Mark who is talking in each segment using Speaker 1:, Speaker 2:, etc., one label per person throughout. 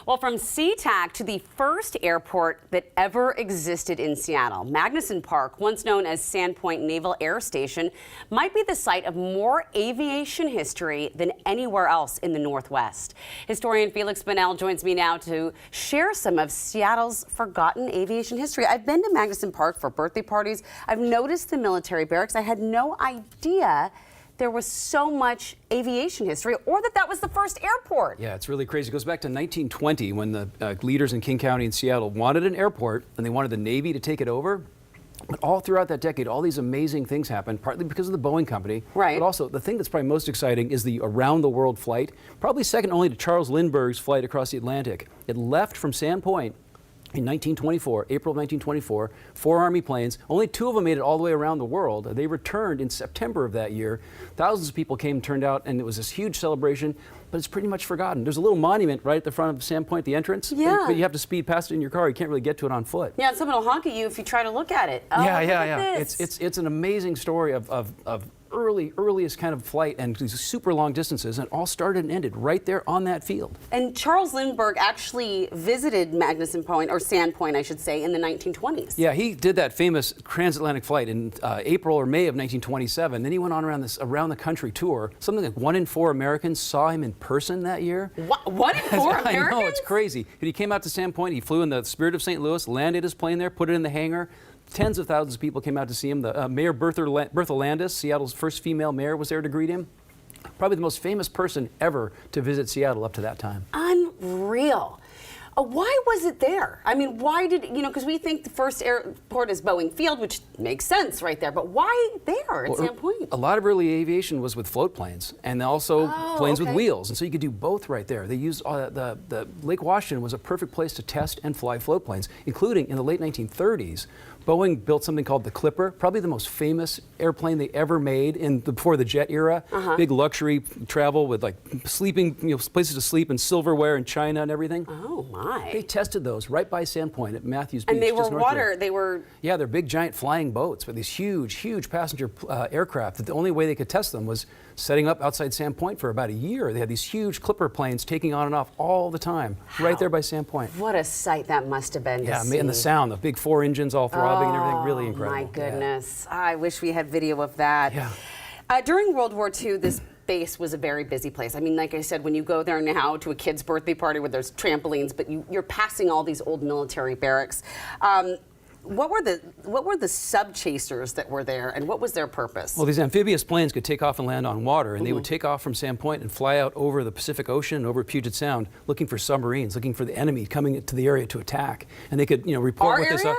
Speaker 1: Well, from SeaTac to the first airport that ever existed in Seattle, Magnuson Park, once known as Sandpoint Naval Air Station, might be the site of more aviation history than anywhere else in the Northwest. Historian Feliks Banel joins me now to share some of Seattle's forgotten aviation history. I've been to Magnuson Park for birthday parties. I've noticed the military barracks. I had no idea there was so much aviation history, or that was the first airport.
Speaker 2: Yeah, it's really crazy. It goes back to 1920 when the leaders in King County and Seattle wanted an airport and they wanted the Navy to take it over. But all throughout that decade, all these amazing things happened, partly because of the Boeing Company.
Speaker 1: Right.
Speaker 2: But also, the thing that's probably most exciting is the around-the-world flight, probably second only to Charles Lindbergh's flight across the Atlantic. It left from Sandpoint in 1924, April of 1924, 4 Army planes. Only 2 of them made it all the way around the world. They returned in September of that year. Thousands of people came and turned out, and it was this huge celebration, but it's pretty much forgotten. There's a little monument right at the front of Sandpoint, the entrance, but you have to speed past it in your car. You can't really get to it on foot.
Speaker 1: Yeah, and someone will honk at you if you try to look at it. Oh,
Speaker 2: yeah. It's an amazing story of earliest kind of flight and these super long distances, and it all started and ended right there on that field.
Speaker 1: And Charles Lindbergh actually visited Magnuson Point, or Sandpoint, I should say, in the 1920s.
Speaker 2: Yeah, he did that famous transatlantic flight in April or May of 1927. Then he went on around the country tour. Something like 1 in 4 Americans saw him in person that year.
Speaker 1: What? 1 in 4 Americans?
Speaker 2: I know, it's crazy. And he came out to Sandpoint. He flew in the Spirit of St. Louis, landed his plane there, put it in the hangar. Tens of thousands of people came out to see him. The Mayor Bertha Landis, Seattle's first female mayor, was there to greet him. Probably the most famous person ever to visit Seattle up to that time.
Speaker 1: Unreal. Why was it there? I mean, why did, because we think the first airport is Boeing Field, which makes sense right there, but why there at Sandpoint?
Speaker 2: A lot of early aviation was with float planes and also planes with wheels, and so you could do both right there. They used, the Lake Washington was a perfect place to test and fly float planes, including in the late 1930s. Boeing built something called the Clipper, probably the most famous airplane they ever made before the jet era. Big luxury travel with like sleeping, places to sleep and silverware in China and everything.
Speaker 1: Oh my!
Speaker 2: They tested those right by Sandpoint at Matthews Beach.
Speaker 1: And they were
Speaker 2: Yeah, they're big giant flying boats with these huge passenger aircraft. The only way they could test them was setting up outside Sandpoint for about a year. They had these huge Clipper planes taking on and off all the time, right there by Sandpoint.
Speaker 1: What a sight that must have been to see.
Speaker 2: And the sound, the big 4 engines all throbbing and everything, really incredible.
Speaker 1: My goodness. Yeah. I wish we had video of that.
Speaker 2: Yeah.
Speaker 1: During World War II, this base was a very busy place. I mean, like I said, when you go there now to a kid's birthday party where there's trampolines, but you're passing all these old military barracks. What were the sub chasers that were there, and what was their purpose?
Speaker 2: Well, these amphibious planes could take off and land on water, and they would take off from Sandpoint and fly out over the Pacific Ocean and over Puget Sound, looking for submarines, looking for the enemy coming into the area to attack. And they could, report what they saw.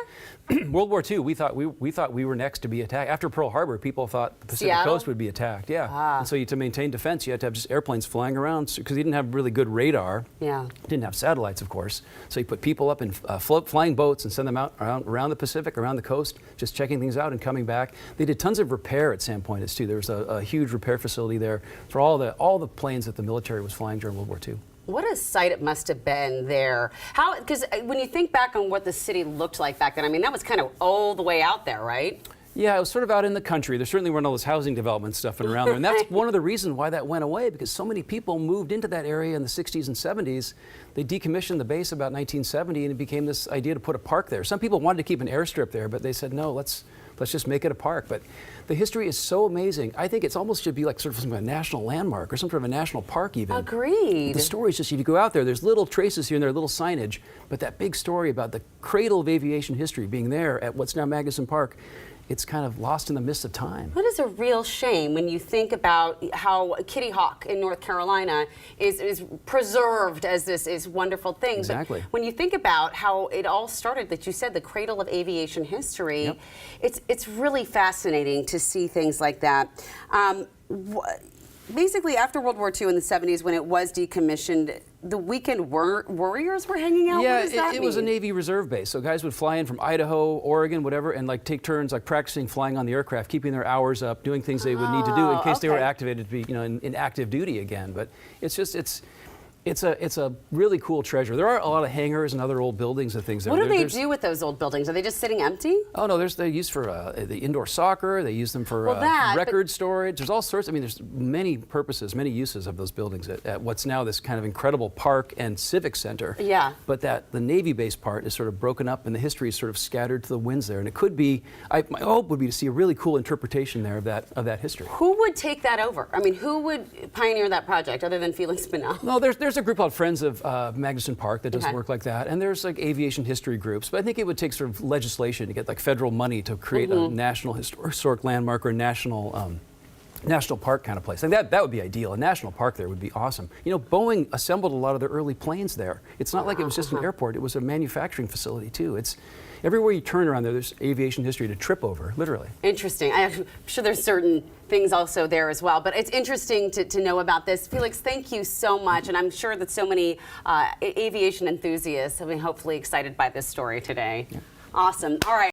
Speaker 2: World War II, we thought we were next to be attacked. After Pearl Harbor, people thought the Pacific Coast would be attacked. Yeah. And so to maintain defense, you had to have just airplanes flying around because you didn't have really good radar.
Speaker 1: Yeah.
Speaker 2: Didn't have satellites, of course. So you put people up in flying boats and send them out around the Pacific, around the coast, just checking things out and coming back. They did tons of repair at Sandpoint too. There was a huge repair facility there for all the planes that the military was flying during World War II.
Speaker 1: What a sight it must have been there. Because when you think back on what the city looked like back then, I mean, that was kind of all the way out there, right?
Speaker 2: Yeah, it was sort of out in the country. There certainly weren't all this housing development stuff around there. And that's one of the reasons why that went away, because so many people moved into that area in the 60s and 70s. They decommissioned the base about 1970, and it became this idea to put a park there. Some people wanted to keep an airstrip there, but they said, no, let's just make it a park. But the history is so amazing. I think it's almost should be like sort of some kind of national landmark or some sort of a national park even.
Speaker 1: Agreed.
Speaker 2: The story is just, if you go out there, there's little traces here and there, little signage, but that big story about the cradle of aviation history being there at what's now Magnuson Park, it's kind of lost in the mist of time.
Speaker 1: That is a real shame when you think about how Kitty Hawk in North Carolina is preserved as this wonderful thing.
Speaker 2: Exactly.
Speaker 1: But when you think about how it all started, that you said the cradle of aviation history, it's really fascinating to see things like that. Basically, after World War II in the 70s, when it was decommissioned, the weekend warriors were hanging out?
Speaker 2: Yeah,
Speaker 1: what does that
Speaker 2: it was a Navy reserve base. So guys would fly in from Idaho, Oregon, whatever, and like take turns like practicing flying on the aircraft, keeping their hours up, doing things they would need to do in case they were activated to be, in active duty again. But it's just, It's a really cool treasure. There are a lot of hangars and other old buildings and things.
Speaker 1: What do they do with those old buildings? Are they just sitting empty?
Speaker 2: Oh no, they're used for the indoor soccer. They use them for record storage. There's all sorts. I mean, there's many purposes, many uses of those buildings at what's now this kind of incredible park and civic center.
Speaker 1: Yeah.
Speaker 2: But the Navy base part is sort of broken up, and the history is sort of scattered to the winds there. And it could be. My hope would be to see a really cool interpretation there of that history.
Speaker 1: Who would take that over? I mean, who would pioneer that project other than Feliks Banel?
Speaker 2: No, there's a group called Friends of Magnuson Park that does work like that, and there's like aviation history groups. But I think it would take sort of legislation to get like federal money to create a national historic landmark or national park kind of place. Like that would be ideal. A national park there would be awesome. You know, Boeing assembled a lot of their early planes there. It's not like it was just an airport. It was a manufacturing facility too. It's everywhere you turn around there's aviation history to trip over, literally.
Speaker 1: Interesting. I'm sure there's certain things also there as well, but it's interesting to know about this. Feliks, thank you so much, and I'm sure that so many aviation enthusiasts have been hopefully excited by this story today. Yeah. Awesome. All right.